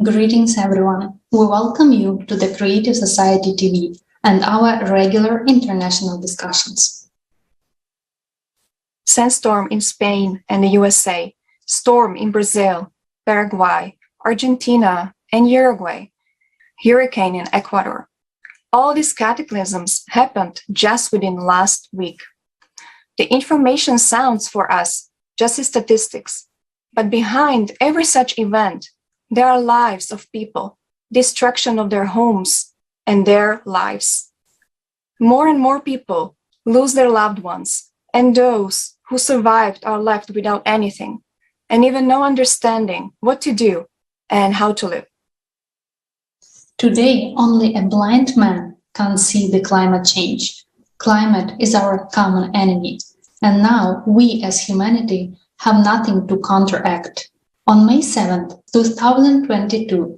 Greetings, everyone. We welcome you to the Creative Society TV and our regular international discussions. Sandstorm in Spain and the USA, storm in Brazil, Paraguay, Argentina, and Uruguay, hurricane in Ecuador. All these cataclysms happened just within last week. The information sounds for us just statistics, but behind every such event, there are lives of people, destruction of their homes and their lives. More and more people lose their loved ones, and those who survived are left without anything, and even no understanding what to do and how to live. Today, only a blind man can see the climate change. Climate is our common enemy, and now we as humanity have nothing to counteract. On May 7, 2022,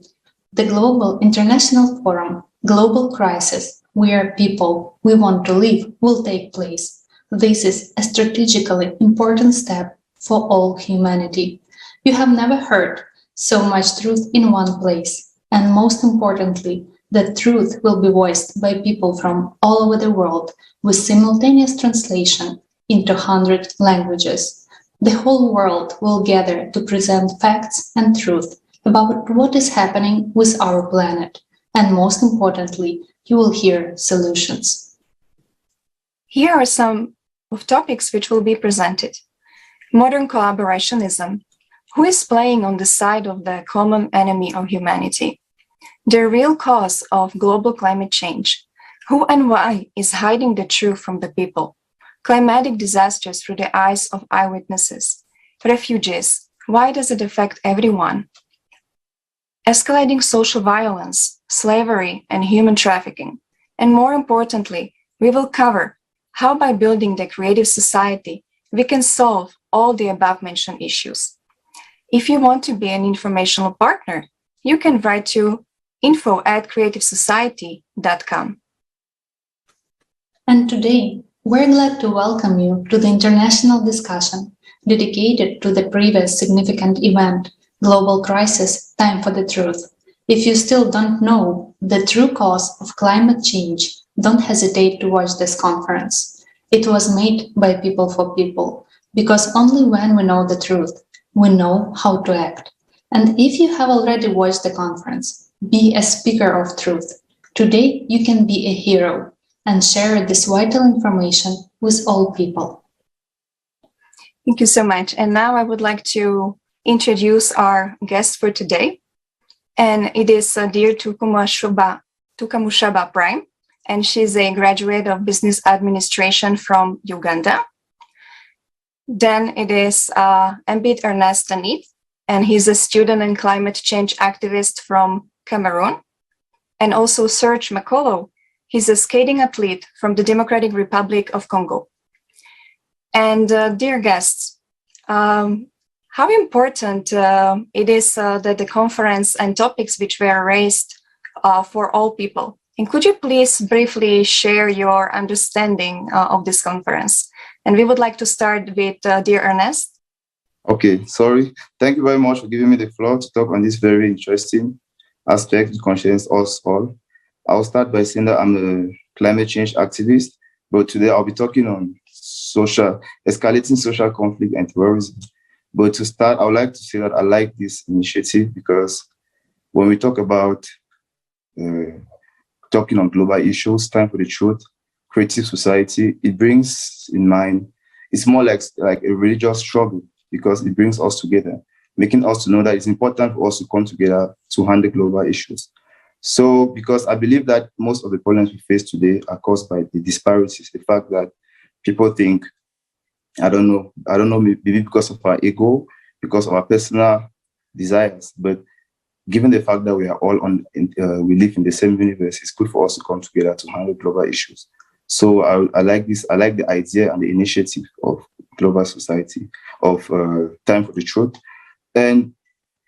the Global International Forum, Global Crisis, We Are People, We Want to Live will take place. This is a strategically important step for all humanity. You have never heard so much truth in one place, and most importantly, the truth will be voiced by people from all over the world with simultaneous translation into 100 languages. The whole world will gather to present facts and truth about what is happening with our planet. And most importantly, you will hear solutions. Here are some of topics which will be presented. Modern collaborationism. Who is playing on the side of the common enemy of humanity? The real cause of global climate change. Who and why is hiding the truth from the people? Climatic disasters through the eyes of eyewitnesses. Refugees. Why does it affect everyone? Escalating social violence, slavery, and human trafficking. And more importantly, we will cover how by building the creative society, we can solve all the above-mentioned issues. If you want to be an informational partner, you can write to info@creativesociety.com. And today, we're glad to welcome you to the international discussion dedicated to the previous significant event, Global Crisis, Time for the Truth. If you still don't know the true cause of climate change, don't hesitate to watch this conference. It was made by people for people, because only when we know the truth, we know how to act. And if you have already watched the conference, be a speaker of truth. Today, you can be a hero and share this vital information with all people. Thank you so much. And now I would like to introduce our guest for today. And it is dear Tukamushaba Prime, and she's a graduate of business administration from Uganda. Then it is Mbuh Ernest Tanet, and he's a student and climate change activist from Cameroon. And also Serge Makolo, he's a skating athlete from the Democratic Republic of Congo. And dear guests, how important it is that the conference and topics which were raised for all people. And could you please briefly share your understanding of this conference? And we would like to start with dear Ernest. Okay, sorry. Thank you very much for giving me the floor to talk on this very interesting aspect which concerns us all. I'll start by saying that I'm a climate change activist, but today I'll be talking on escalating social conflict and terrorism. But to start, I would like to say that I like this initiative because when we talk about talking on global issues, time for the truth, creative society, it brings in mind, it's more like a religious struggle because it brings us together, making us to know that it's important for us to come together to handle global issues. So, because I believe that most of the problems we face today are caused by the disparities, the fact that people think, I don't know, maybe because of our ego, because of our personal desires, but given the fact that we are all we live in the same universe, it's good for us to come together to handle global issues. So I like this. I like the idea and the initiative of global society, of Time for the Truth. And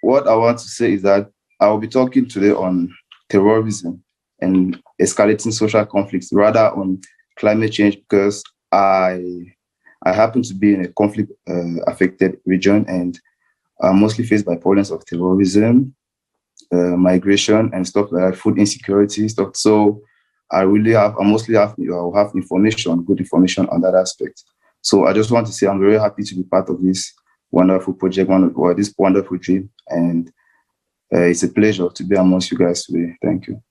what I want to say is that I will be talking today on terrorism and escalating social conflicts, rather on climate change, because I happen to be in a conflict-affected region and are mostly faced by problems of terrorism, migration and stuff like food insecurity stuff. So I mostly have information, good information on that aspect. So I just want to say I'm very happy to be part of this wonderful project, this wonderful dream, and it's a pleasure to be amongst you guys today. Thank you.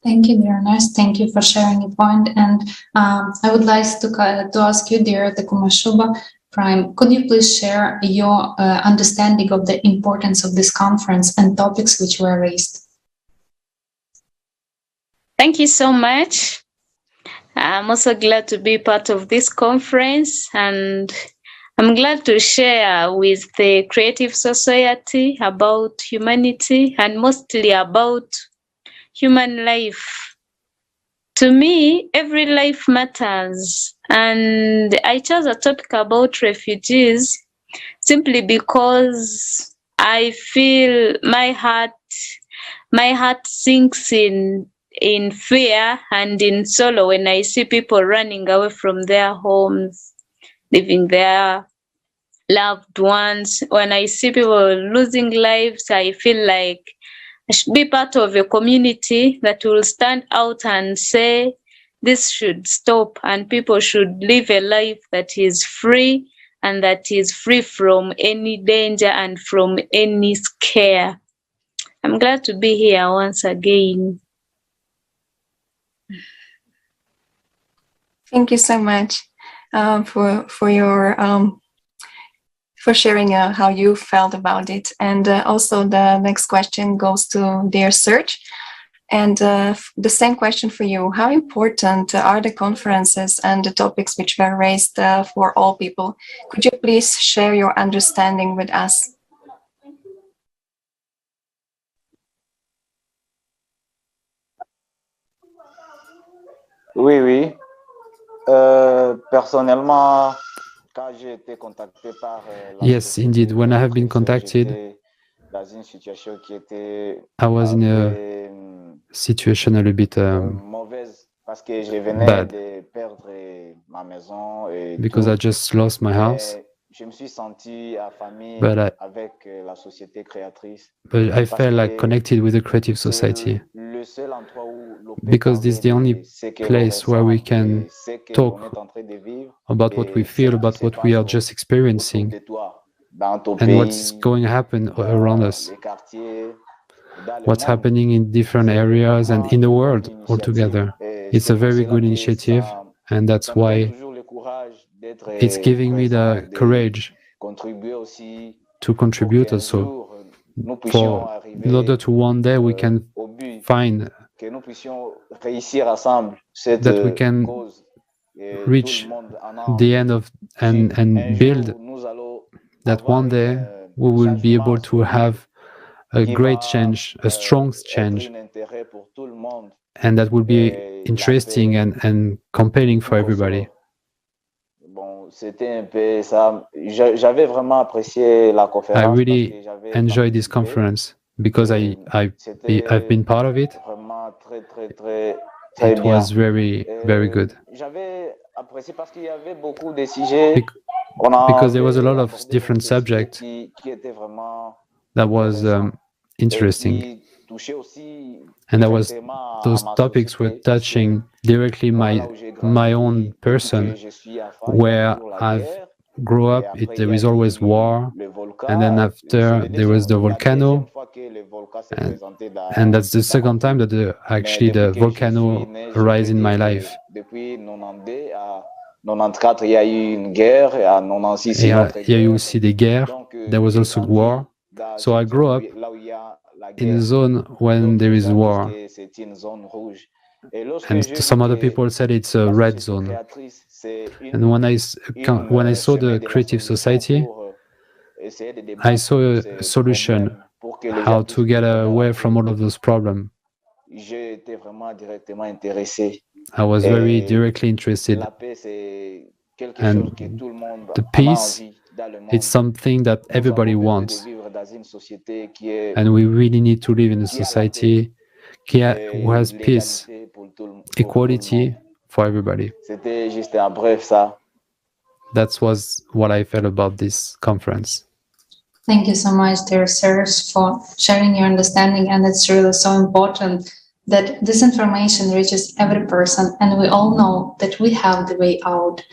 Thank you, dear Ernest. Thank you for sharing your point. And I would like to ask you, dear Tukamushaba Prime, could you please share your understanding of the importance of this conference and topics which were raised? Thank you so much. I'm also glad to be part of this conference, and I'm glad to share with the creative society about humanity and mostly about human life. To me, every life matters, and I chose a topic about refugees simply because I feel my heart sinks in fear and in sorrow when I see people running away from their homes, leaving their loved ones. When I see people losing lives, I feel like I should be part of a community that will stand out and say this should stop and people should live a life that is free and that is free from any danger and from any scare. I'm glad to be here once again. Thank you so much for your for sharing how you felt about it. And also the next question goes to dear Serge. And the same question for you. How important are the conferences and the topics which were raised for all people? Could you please share your understanding with us? Oui. Personnellement, quand j'ai été contacté par yes, indeed. When I have been contacted, dans une situation qui était I was in a situation a little bit mauvaise parce que je venais bad de perdre ma maison et because tout. I just lost my house. Je me suis senti affamé But avec la société créatrice. I felt like connected with the creative society because this is the only place where we can talk about what we feel, about what we are just experiencing, and what's going to happen around us, what's happening in different areas and in the world altogether. It's a very good initiative, and that's why it's giving me the courage to contribute also, in order to one day we can find that we can reach the end of and build that one day we will be able to have a great change, a strong change, and that will be interesting and compelling for everybody. C'était un peu ça. J'avais vraiment apprécié la conférence. I really enjoyed this conference because I've been part of it. Vraiment très It was very good. J'avais apprécié parce qu'il y avait beaucoup de sujets. Because there was a lot of different subjects that was interesting. And those topics were touching directly my own person, where I've grew up. There is always war, and then after there was the volcano, and that's the second time that actually the volcano arose in my life. Il y a eu une guerre, et en 96 il y a eu aussi des guerres. There was also war. So I grew up in a zone when there is war. And some other people said it's a red zone. And when I saw the creative society, I saw a solution how to get away from all of those problems. I was very directly interested. And the peace, it's something that everybody wants. And we really need to live in a society who has peace, equality for everybody. That was what I felt about this conference. Thank you so much, dear Serge, for sharing your understanding. And it's really so important that this information reaches every person, and we all know that we have the way out.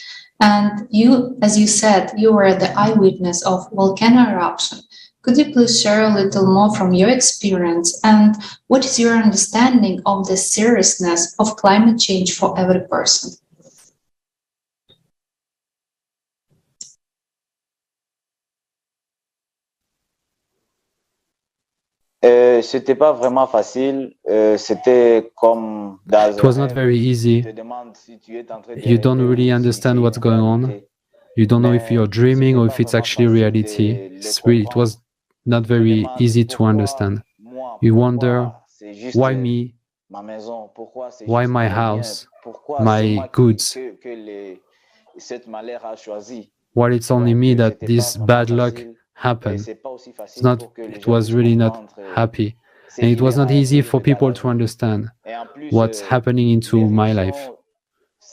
And you, as you said, you were the eyewitness of volcano eruption. Could you please share a little more from your experience, and what is your understanding of the seriousness of climate change for every person? C'était pas vraiment facile. C'était comme dans It was not very easy. You don't really understand what's going on. You don't know if you're dreaming or if it's actually reality. It was not very easy to understand. You wonder, why me? Why my house? My goods? Why it's only me that this bad luck happened? It was really not happy. And it was not easy for people to understand what's happening into my life.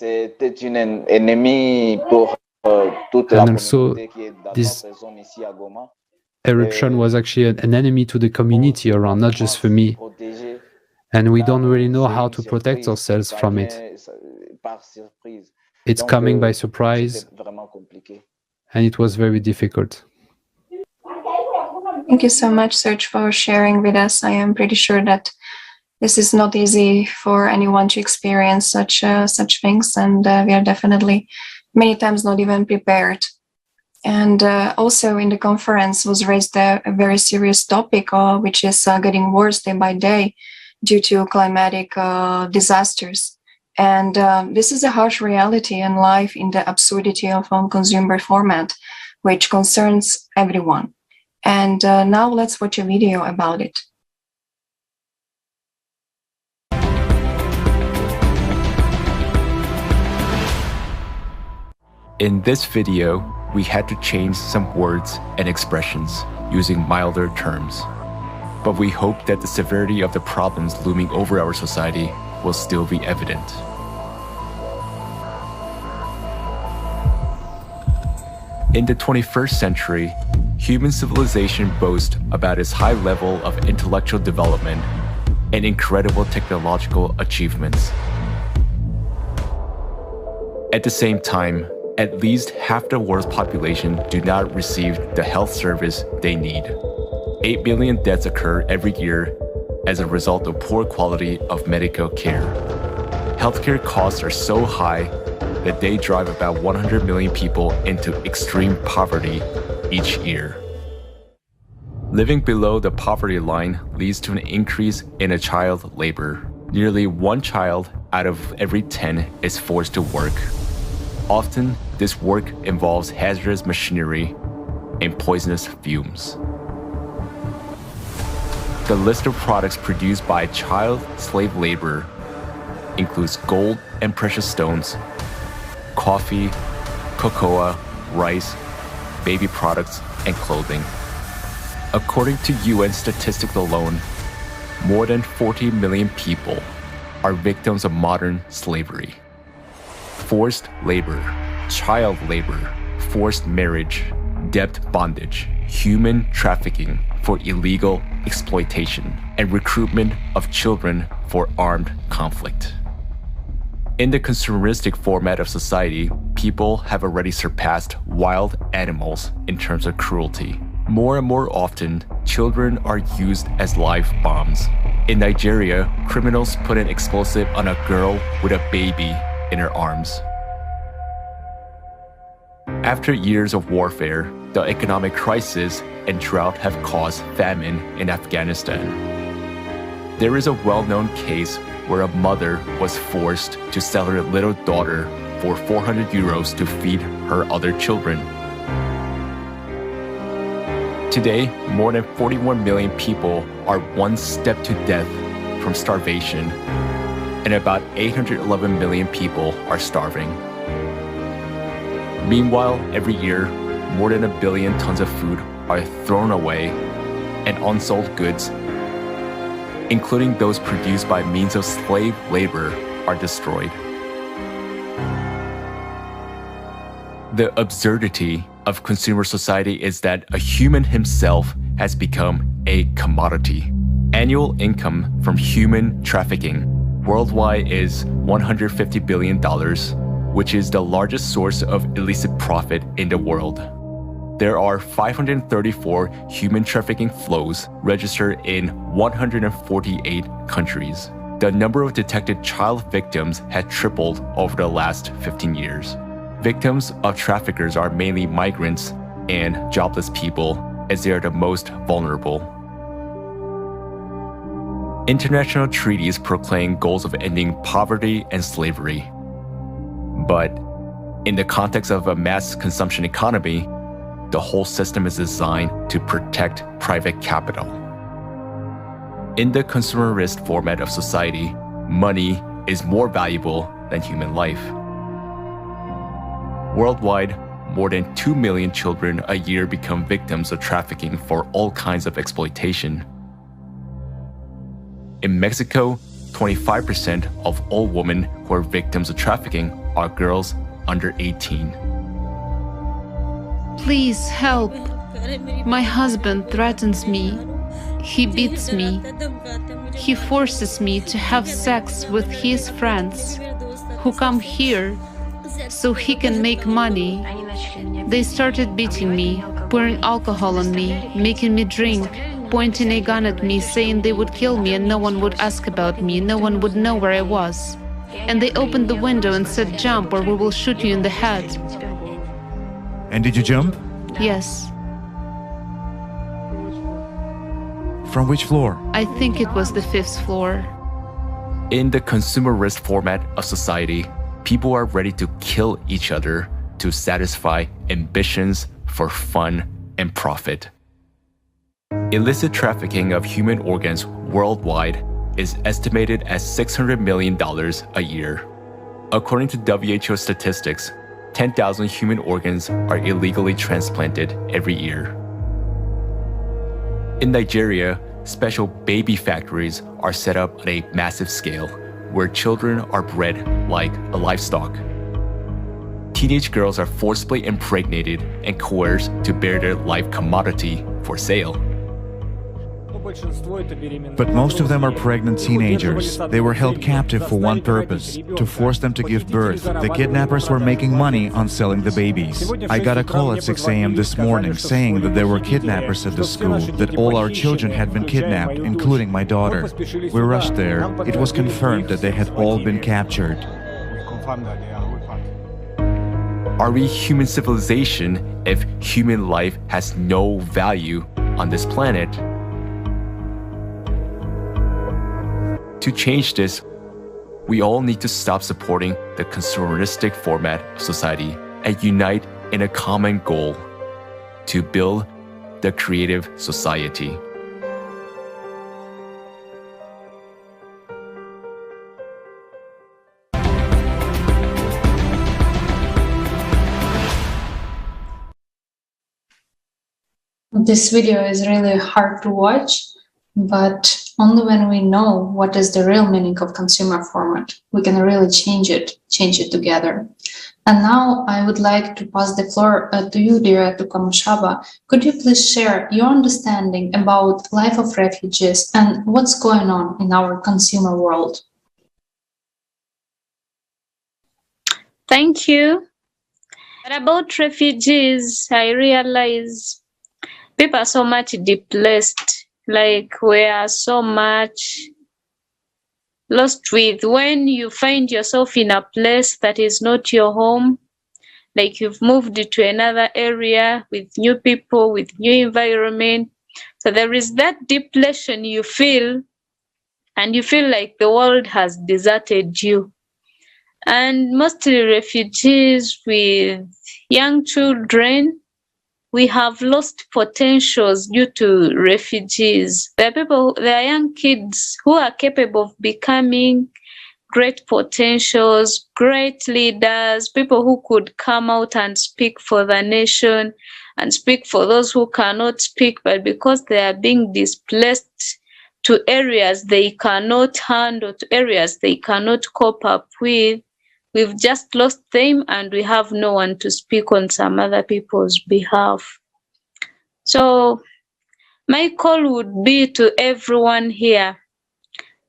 And also, this eruption was actually an enemy to the community around, not just for me. And we don't really know how to protect ourselves from it. It's coming by surprise, and it was very difficult. Thank you so much, Serge, for sharing with us. I am pretty sure that this is not easy for anyone to experience such things, and we are definitely many times not even prepared. And also in the conference was raised a very serious topic, which is getting worse day by day due to climatic disasters. And this is a harsh reality in life in the absurdity of consumer format, which concerns everyone. And now let's watch a video about it. In this video, we had to change some words and expressions using milder terms. But we hope that the severity of the problems looming over our society will still be evident. In the 21st century, human civilization boasts about its high level of intellectual development and incredible technological achievements. At the same time, at least half the world's population do not receive the health service they need. 8 million deaths occur every year as a result of poor quality of medical care. Healthcare costs are so high that they drive about 100 million people into extreme poverty each year. Living below the poverty line leads to an increase in child labor. Nearly 1 child out of every 10 is forced to work. Often, this work involves hazardous machinery and poisonous fumes. The list of products produced by child slave labor includes gold and precious stones, coffee, cocoa, rice, baby products, and clothing. According to UN statistics alone, more than 40 million people are victims of modern slavery. Forced labor, child labor, forced marriage, debt bondage, human trafficking for illegal exploitation, and recruitment of children for armed conflict. In the consumeristic format of society, people have already surpassed wild animals in terms of cruelty. More and more often, children are used as live bombs. In Nigeria, criminals put an explosive on a girl with a baby in her arms. After years of warfare, the economic crisis and drought have caused famine in Afghanistan. There is a well-known case where a mother was forced to sell her little daughter for 400 euros to feed her other children. Today, more than 41 million people are one step to death from starvation, and about 811 million people are starving. Meanwhile, every year, more than 1 billion tons of food are thrown away, and unsold goods, including those produced by means of slave labor, are destroyed. The absurdity of consumer society is that a human himself has become a commodity. Annual income from human trafficking worldwide is $150 billion, which is the largest source of illicit profit in the world. There are 534 human trafficking flows registered in 148 countries. The number of detected child victims had tripled over the last 15 years. Victims of traffickers are mainly migrants and jobless people, as they are the most vulnerable. International treaties proclaim goals of ending poverty and slavery. But in the context of a mass consumption economy, the whole system is designed to protect private capital. In the consumerist format of society, money is more valuable than human life. Worldwide, more than 2 million children a year become victims of trafficking for all kinds of exploitation. In Mexico, 25% of all women who are victims of trafficking are girls under 18. Please help. My husband threatens me. He beats me. He forces me to have sex with his friends who come here so he can make money. They started beating me, pouring alcohol on me, making me drink, pointing a gun at me, saying they would kill me and no one would ask about me, no one would know where I was. And they opened the window and said, "Jump or we will shoot you in the head." And did you jump? Yes. From which floor? I think it was the 5th floor. In the consumerist format of society, people are ready to kill each other to satisfy ambitions for fun and profit. Illicit trafficking of human organs worldwide is estimated at $600 million a year. According to WHO statistics, 10,000 human organs are illegally transplanted every year. In Nigeria, special baby factories are set up on a massive scale where children are bred like a livestock. Teenage girls are forcibly impregnated and coerced to bear their life commodity for sale. But most of them are pregnant teenagers. They were held captive for one purpose, to force them to give birth. The kidnappers were making money on selling the babies. I got a call at 6 a.m. this morning saying that there were kidnappers at the school, that all our children had been kidnapped, including my daughter. We rushed there. It was confirmed that they had all been captured. Are we human civilization if human life has no value on this planet? To change this, we all need to stop supporting the consumeristic format of society and unite in a common goal: to build the creative society. This video is really hard to watch, but only when we know what is the real meaning of consumer format, we can really change it together. And now I would like to pass the floor to you, dear Tukamushaba. Could you please share your understanding about life of refugees and what's going on in our consumer world? Thank you. But about refugees, I realize people are so much displaced. Like we are so much lost with when you find yourself in a place that is not your home, like you've moved to another area with new people, with new environment. So there is that depression you feel, and you feel like the world has deserted you. And mostly refugees with young children, we have lost potentials due to refugees. There are young kids who are capable of becoming great potentials, great leaders, people who could come out and speak for the nation and speak for those who cannot speak, but because they are being displaced to areas they cannot handle, to areas they cannot cope up with, we've just lost them and we have no one to speak on some other people's behalf. So my call would be to everyone here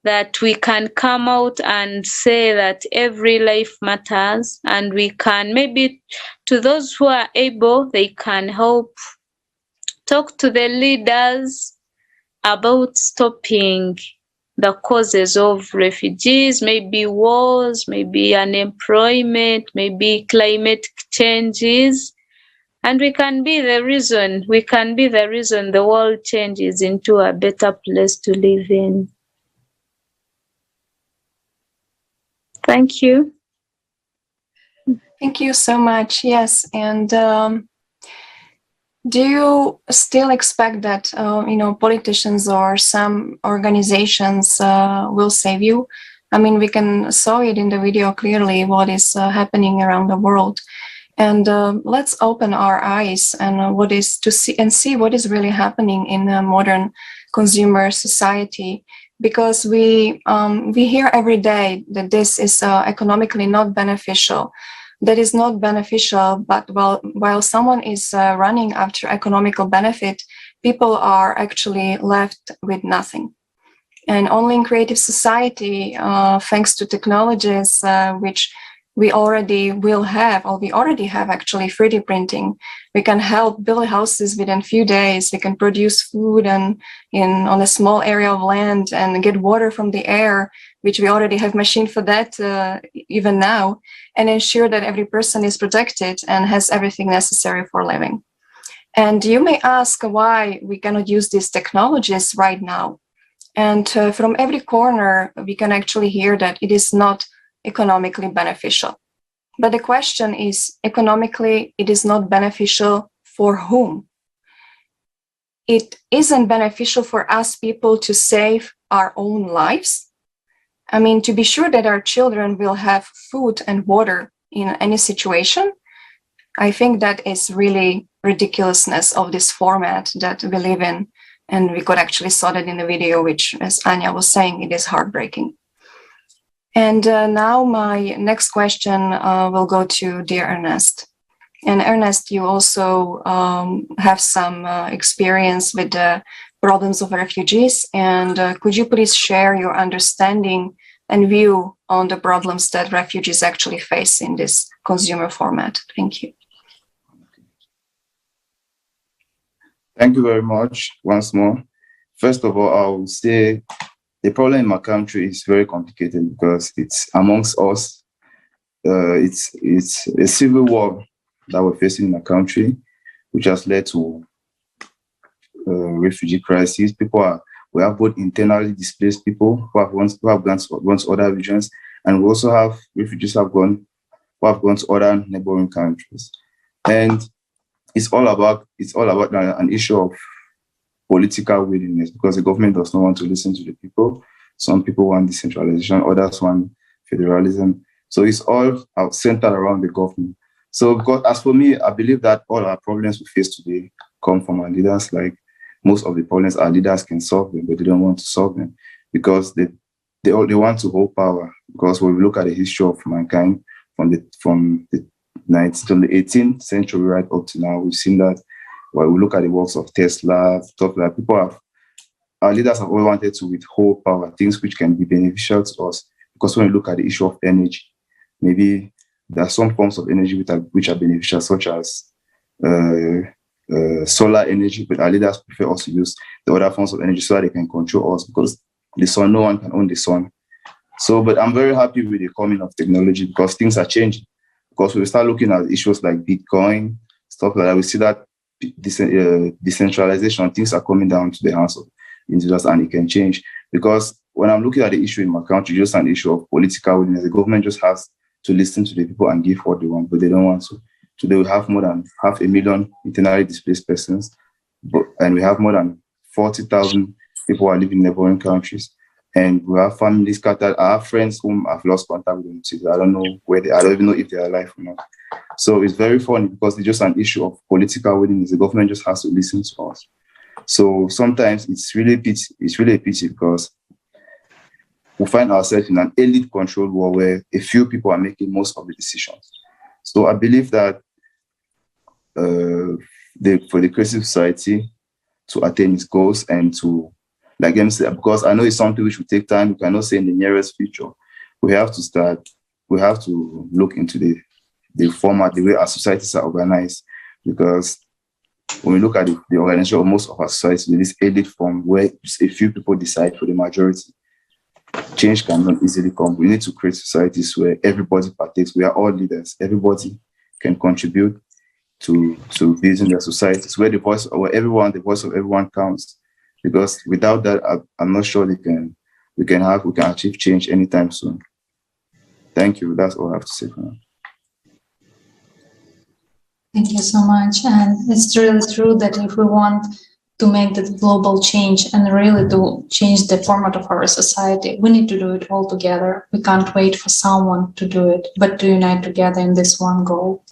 that we can come out and say that every life matters, and we can, maybe to those who are able, they can help talk to the leaders about stopping the causes of refugees, maybe wars, maybe unemployment, maybe climate changes. And we can be the reason the world changes into a better place to live in. Thank you. Thank you so much. Yes, and do you still expect that politicians or some organizations will save you? I mean, we saw it in the video clearly what is happening around the world, and let's open our eyes and see what is really happening in a modern consumer society. Because we hear every day that this is economically not beneficial. That is not beneficial, but while someone is running after economical benefit, people are actually left with nothing. And only in creative society, thanks to technologies which we already will have, or we already have actually 3D printing. We can help build houses within a few days. We can produce food on a small area of land and get water from the air, which we already have machine for that even now, and ensure that every person is protected and has everything necessary for living. And you may ask why we cannot use these technologies right now. And from every corner, we can actually hear that it is not economically beneficial. But the question is, economically, it is not beneficial for whom? It isn't beneficial for us people to save our own lives. I mean, to be sure that our children will have food and water in any situation. I think that is really ridiculousness of this format that we live in. And we could actually saw that in the video, which, as Anya was saying, it is heartbreaking. And now my next question will go to dear Ernest. And Ernest, you also have some experience with the problems of refugees. And could you please share your understanding and view on the problems that refugees actually face in this consumer format? Thank you. Thank you very much once more. First of all, I will say the problem in my country is very complicated because it's amongst us. It's a civil war that we're facing in the country, which has led to refugee crisis. We have both internally displaced people who have gone to other regions, and we also have refugees who have gone to other neighboring countries. And it's all about an issue of political willingness, because the government does not want to listen to the people. Some people want decentralization, others want federalism. So it's all centered around the government. So because, as for me, I believe that all our problems we face today come from our leaders. Like most of the problems, our leaders can solve them, but they don't want to solve them because they want to hold power. Because when we look at the history of mankind from the 18th century right up to now, we've seen that. When we look at the works of Tesla, stuff like that, our leaders have always wanted to withhold power, things which can be beneficial to us. Because when we look at the issue of energy, maybe there are some forms of energy which are beneficial, such as solar energy, but our leaders prefer us to use the other forms of energy so that they can control us, because the sun, no one can own the sun. So, but I'm very happy with the coming of technology because things are changing. Because when we start looking at issues like Bitcoin, stuff like that, we see that decentralization, things are coming down to the hands of individuals, and it can change. Because when I'm looking at the issue in my country, just an issue of political willingness, the government just has to listen to the people and give what they want, but they don't want to. Today we have more than 500,000 internally displaced persons, and we have more than 40,000 people who are living in neighboring countries. And we have families scattered. I have friends whom I've lost contact with them today. I don't know where they are. I don't even know if they are alive or not. So it's very funny because it's just an issue of political willingness. The government just has to listen to us. So sometimes it's really a pity because we find ourselves in an elite controlled world where a few people are making most of the decisions. So I believe that for the creative society to attain its goals and to, like them say, because I know it's something which will take time, we cannot say in the nearest future. We have to look into the format, the way our societies are organized, because when we look at the organization of most of our societies with this elite form where a few people decide for the majority, change cannot easily come. We need to create societies where everybody partakes. We are all leaders. Everybody can contribute to building their societies where the voice of everyone counts. Because without that, I'm not sure we can achieve change anytime soon. Thank you. That's all I have to say for now. Thank you so much. And it's really true that if we want to make the global change and really to change the format of our society, we need to do it all together. We can't wait for someone to do it, but to unite together in this one goal.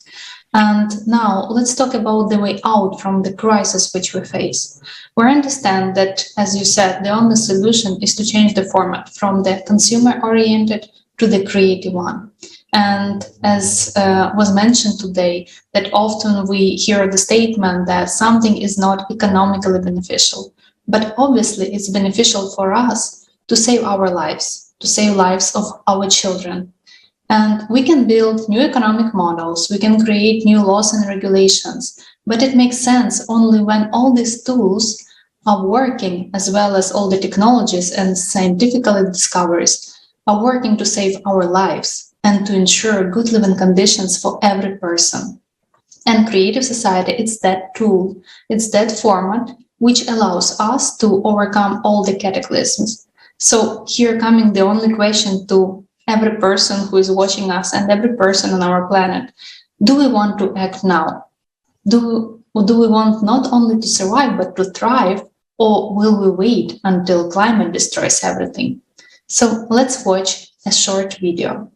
And now let's talk about the way out from the crisis which we face. We understand that, as you said, the only solution is to change the format from the consumer-oriented to the creative one. And as was mentioned today, that often we hear the statement that something is not economically beneficial, but obviously it's beneficial for us to save our lives, to save lives of our children. And we can build new economic models, we can create new laws and regulations, but it makes sense only when all these tools are working, as well as all the technologies and scientific discoveries are working to save our lives and to ensure good living conditions for every person. And creative society, it's that tool, it's that format which allows us to overcome all the cataclysms. So here coming the only question to every person who is watching us and every person on our planet: do we want to act now? Do we want not only to survive but to thrive, or will we wait until climate destroys everything? So let's watch a short video.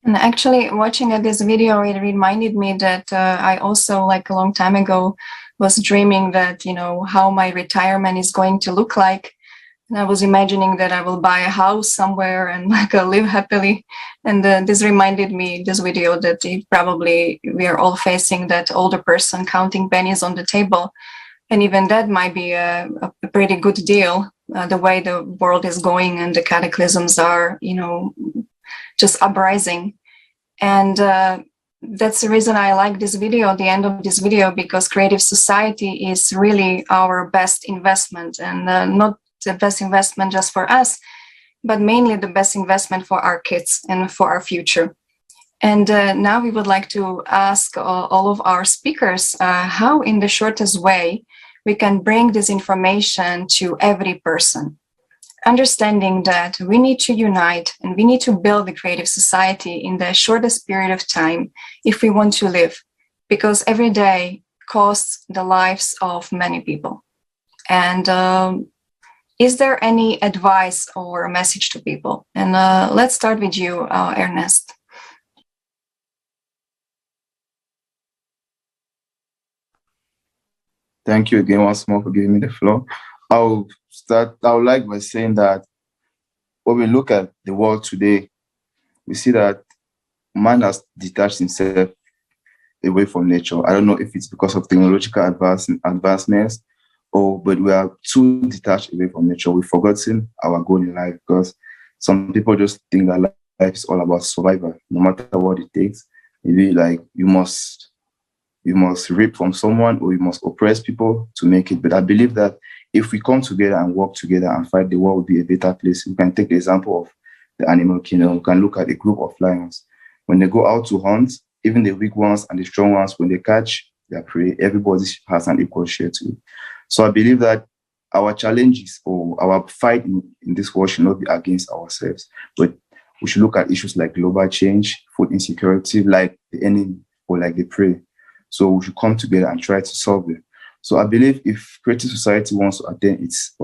And actually, watching this video, it reminded me that I also, like a long time ago, was dreaming that, how my retirement is going to look like. And I was imagining that I will buy a house somewhere and live happily. And this reminded me, this video, that probably we are all facing that older person counting pennies on the table. And even that might be a pretty good deal, the way the world is going and the cataclysms are, just uprising. And that's the reason I like this video, the end of this video, because creative society is really our best investment, and not the best investment just for us, but mainly the best investment for our kids and for our future. And now we would like to ask all of our speakers how, in the shortest way, we can bring this information to every person, understanding that we need to unite and we need to build the creative society in the shortest period of time if we want to live, because every day costs the lives of many people. And is there any advice or a message to people? And let's start with you, Ernest. Thank you again once more for giving me the floor. I would like by saying that when we look at the world today, we see that man has detached himself away from nature. I don't know if it's because of technological advancements, but we are too detached away from nature. We've forgotten our goal in life, because some people just think that life is all about survival, no matter what it takes. Maybe like you must rape from someone, or you must oppress people to make it. But I believe that if we come together and work together and fight, the world will be a better place. We can take the example of the animal kingdom. We can look at a group of lions. When they go out to hunt, even the weak ones and the strong ones, when they catch their prey, everybody has an equal share to it. So I believe that our challenges or our fight in this world should not be against ourselves, but we should look at issues like global change, food insecurity, like the enemy or like the prey. So we should come together and try to solve it. So I believe if creative society wants to attain its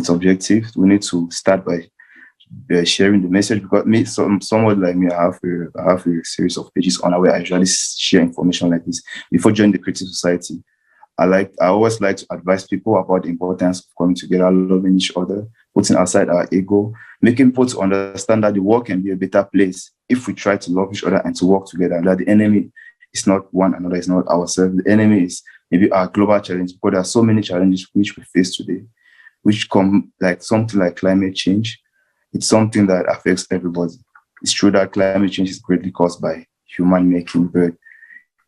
objectives, we need to start by sharing the message. Because someone like me, I have a series of pages on where I usually share information like this. Before joining the creative society, I always like to advise people about the importance of coming together, loving each other, putting aside our ego, making people to understand that the world can be a better place if we try to love each other and to work together. That the enemy is not one another, it's not ourselves. The enemy is maybe our global challenge, because there are so many challenges which we face today, which come like something like climate change. It's something that affects everybody. It's true that climate change is greatly caused by human making, but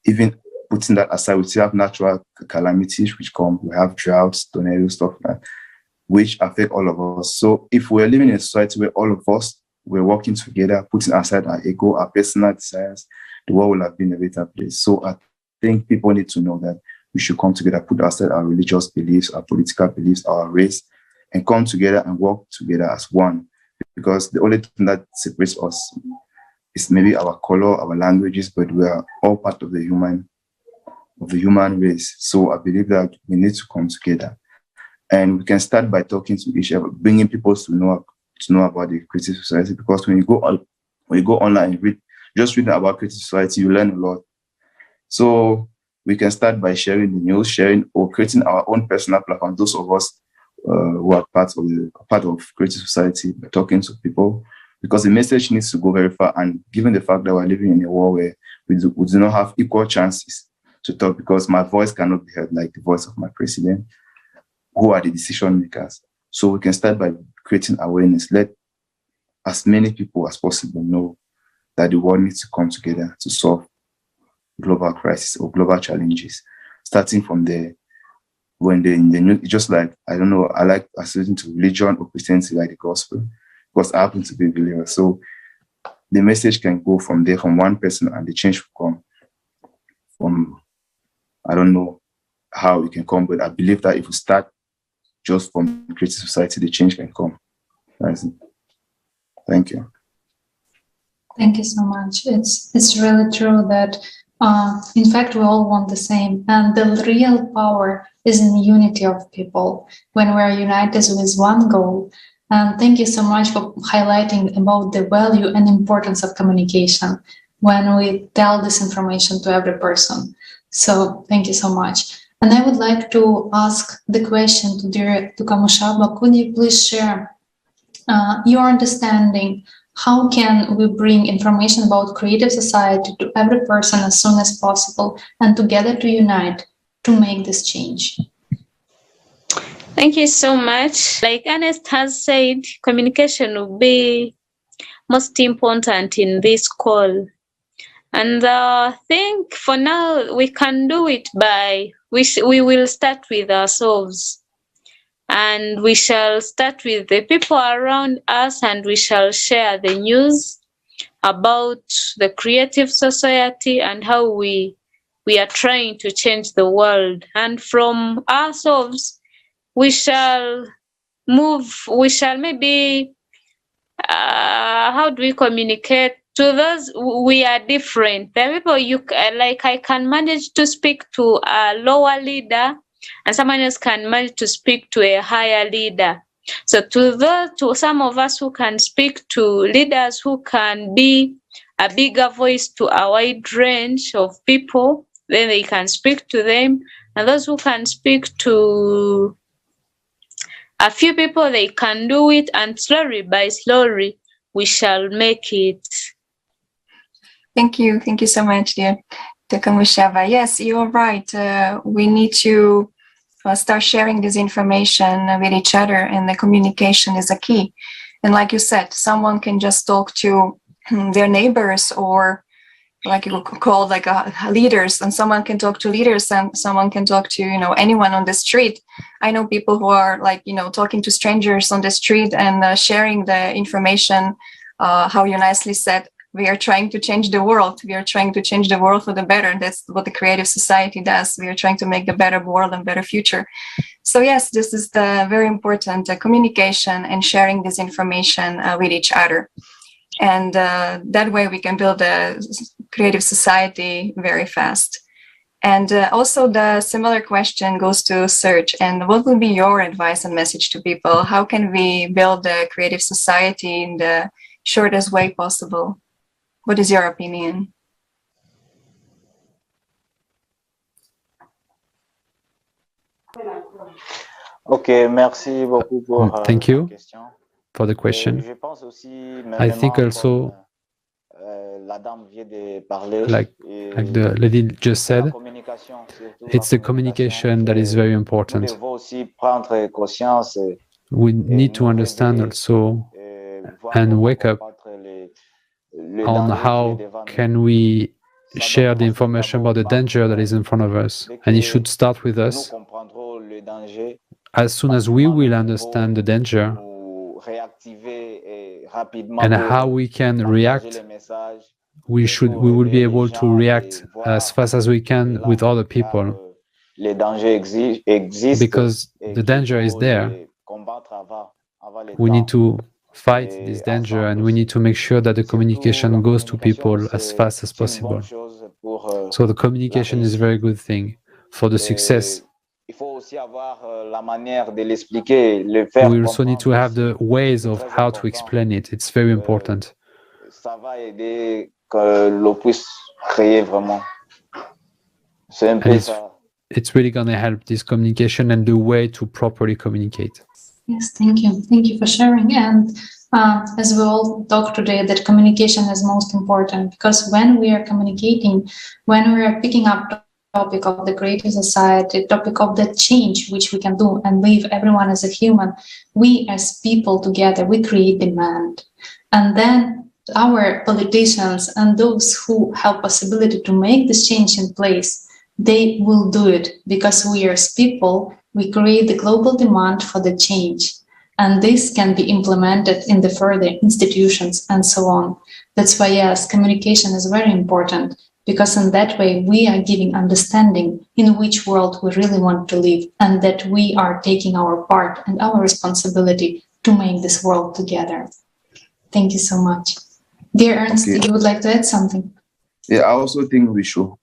even putting that aside, we still have natural calamities which come. We have droughts, tornadoes, stuff like that, which affect all of us. So if we're living in a society where all of us, we're working together, putting aside our ego, our personal desires, the world will have been a better place. So I think people need to know that we should come together, put aside our religious beliefs, our political beliefs, our race, and come together and work together as one. Because the only thing that separates us is maybe our color, our languages, but we are all part of the human race. So I believe that we need to come together, and we can start by talking to each other, bringing people to know about the creative society. Because when you go online and reading about creative society, you learn a lot. So we can start by sharing the news, or creating our own personal platform. Those of us who are part of creative society, by talking to people, because the message needs to go very far. And given the fact that we're living in a world where we do not have equal chances to talk, because my voice cannot be heard like the voice of my president, who are the decision makers. So we can start by creating awareness. Let as many people as possible know that the world needs to come together to solve global crisis or global challenges. Starting from there, when just like, I don't know, I like associating to religion or Christianity like the gospel, because I happen to be a believer. So the message can go from there, from one person, and the change will come from, I don't know how it can come, but I believe that if we start just from creative society, the change can come. That's it. Thank you. Thank you so much. It's really true that, in fact, we all want the same. And the real power is in the unity of people when we are united with one goal. And thank you so much for highlighting about the value and importance of communication when we tell this information to every person. So thank you so much. And I would like to ask the question to dear Tukamushaba. Could you please share your understanding? How can we bring information about creative society to every person as soon as possible, and together to unite to make this change? Thank you so much. Like Ernest has said, communication will be most important in this call. And I think for now we can do it by we will start with ourselves, and we shall start with the people around us, and we shall share the news about the creative society and how we are trying to change the world. And from ourselves we shall maybe how do we communicate to those we are different. There are people like I can manage to speak to a lower leader, and someone else can manage to speak to a higher leader. So to some of us who can speak to leaders who can be a bigger voice to a wide range of people, then they can speak to them. And those who can speak to a few people, they can do it, and slowly by slowly we shall make it. Thank you so much, dear Tukamushaba. Yes, you're right. We need to start sharing this information with each other, and the communication is a key. And like you said, someone can just talk to their neighbors, or like you call like leaders, and someone can talk to leaders, and someone can talk to anyone on the street. I know people who are like talking to strangers on the street and sharing the information. How you nicely said, we are trying to change the world. We are trying to change the world for the better. That's what the creative society does. We are trying to make a better world and better future. So yes, this is the very important communication and sharing this information with each other. And that way we can build a creative society very fast. And also the similar question goes to Serge. And what will be your advice and message to people? How can we build a creative society in the shortest way possible? What is your opinion? Okay, merci beaucoup pour Thank you question. For the question. Je pense aussi, I think also, la dame vient de parler, like the lady just said, it's the communication that is very important. We need to understand also and wake up on how can we share the information about the danger that is in front of us. And it should start with us. As soon as we will understand the danger and how we can react, we will be able to react as fast as we can with other people. Because the danger is there. We need to fight this danger, and we need to make sure that the communication goes to people as fast as possible. So the communication is a very good thing for the success. We also need to have the ways of how to explain it. It's very important. And it's really going to help this communication and the way to properly communicate. Yes, thank you. Thank you for sharing. And as we all talk today, that communication is most important, because when we are communicating, when we are picking up the topic of the creative society, topic of the change which we can do and leave everyone as a human, we as people together, we create demand. And then our politicians and those who have possibility to make this change in place, they will do it, because we as people, we create the global demand for the change. And this can be implemented in the further institutions and so on. That's why, yes, communication is very important, because in that way we are giving understanding in which world we really want to live, and that we are taking our part and our responsibility to make this world together. Thank you so much. Dear Ernst, you would like to add something? Yeah, I also think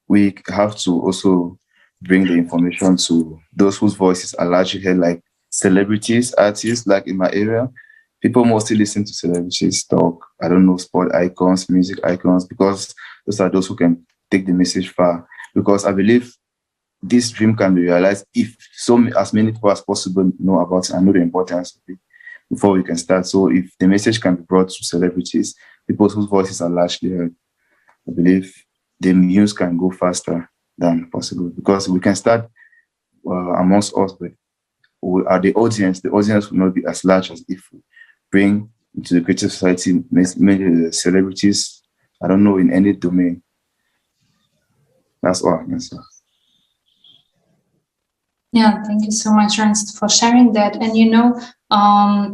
we have to also bring the information to those whose voices are largely heard, like celebrities, artists. Like in my area, people mostly listen to celebrities talk. I don't know, sport icons, music icons, because those are those who can take the message far. Because I believe this dream can be realized if as many people as possible know about it and know the importance of it before we can start. So if the message can be brought to celebrities, people whose voices are largely heard, I believe the news can go faster than possible, because we can start amongst us, but are the audience will not be as large as if we bring into the creative society many celebrities, I don't know, in any domain. That's all I can say. Yeah, thank you so much, Ernst, for sharing that. And you know,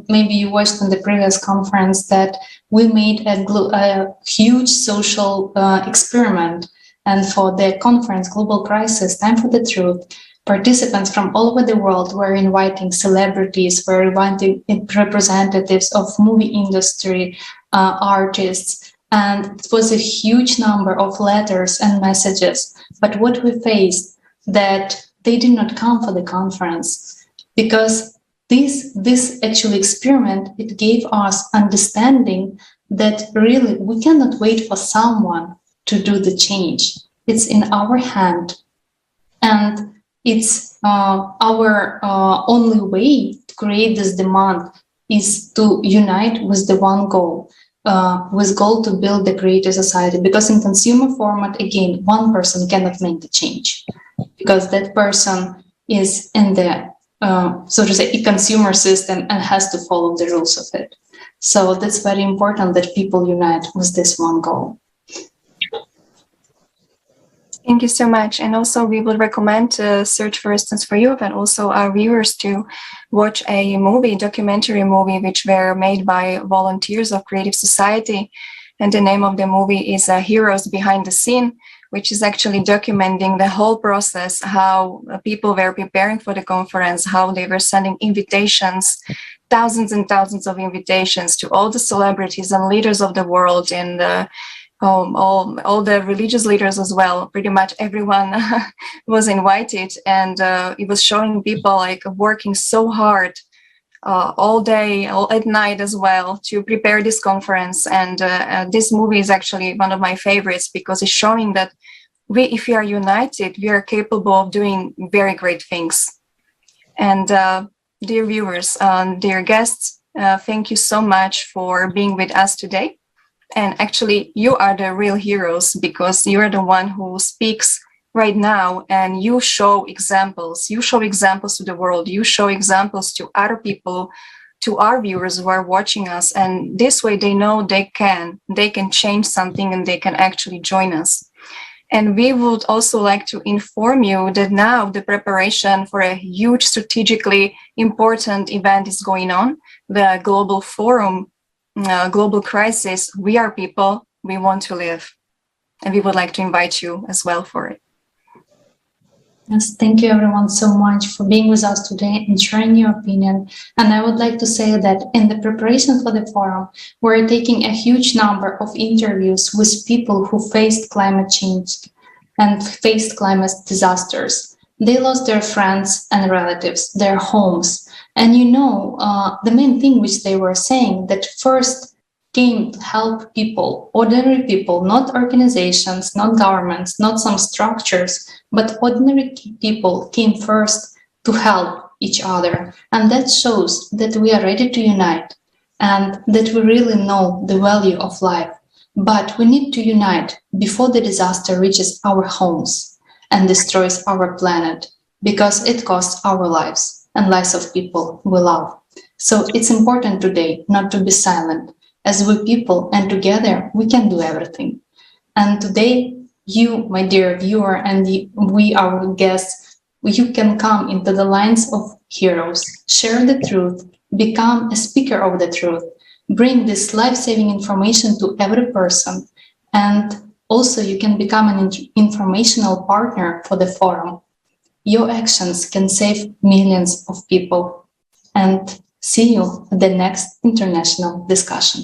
maybe you watched on the previous conference that we made a huge social experiment. And for the conference, Global Crisis, Time for the Truth, participants from all over the world were inviting celebrities, were inviting representatives of movie industry, artists, and it was a huge number of letters and messages. But what we faced, that they did not come for the conference, because this actual experiment, it gave us understanding that really we cannot wait for someone to do the change. It's in our hand, and it's our only way to create this demand is to unite with the one goal, with goal to build the creative society. Because in consumer format, again, one person cannot make the change, because that person is in the, so to say, consumer system and has to follow the rules of it. So that's very important that people unite with this one goal. Thank you so much. And also we would recommend Serge, for instance, for you, but also our viewers to watch a documentary movie, which were made by volunteers of Creative Society. And the name of the movie is Heroes Behind the Scene, which is actually documenting the whole process, how people were preparing for the conference, how they were sending invitations, thousands and thousands of invitations to all the celebrities and leaders of the world, and all the religious leaders as well. Pretty much everyone was invited, and it was showing people like working so hard all day, all at night as well, to prepare this conference. And this movie is actually one of my favorites, because it's showing that if we are united, we are capable of doing very great things. And dear viewers, dear guests, thank you so much for being with us today. And actually, you are the real heroes, because you are the one who speaks right now, and you show examples. You show examples to the world. You show examples to other people, to our viewers who are watching us. And this way they know they can change something, and they can actually join us. And we would also like to inform you that now the preparation for a huge strategically important event is going on, the Global Forum, Global Crisis, We Are People, We Want to Live. And we would like to invite you as well for it. Yes, thank you everyone so much for being with us today and sharing your opinion. And I would like to say that in the preparation for the forum, we're taking a huge number of interviews with people who faced climate change and faced climate disasters. They lost their friends and relatives, their homes. And you know, the main thing which they were saying, that first came to help people, ordinary people, not organizations, not governments, not some structures, but ordinary people came first to help each other. And that shows that we are ready to unite and that we really know the value of life. But we need to unite before the disaster reaches our homes and destroys our planet, because it costs our lives and lives of people we love. So it's important today not to be silent, as we people, and together we can do everything. And today, you, my dear viewer, and we, our guests, you can come into the lines of heroes, share the truth, become a speaker of the truth, bring this life-saving information to every person, and also you can become an informational partner for the forum. Your actions can save millions of people. And see you at the next international discussion.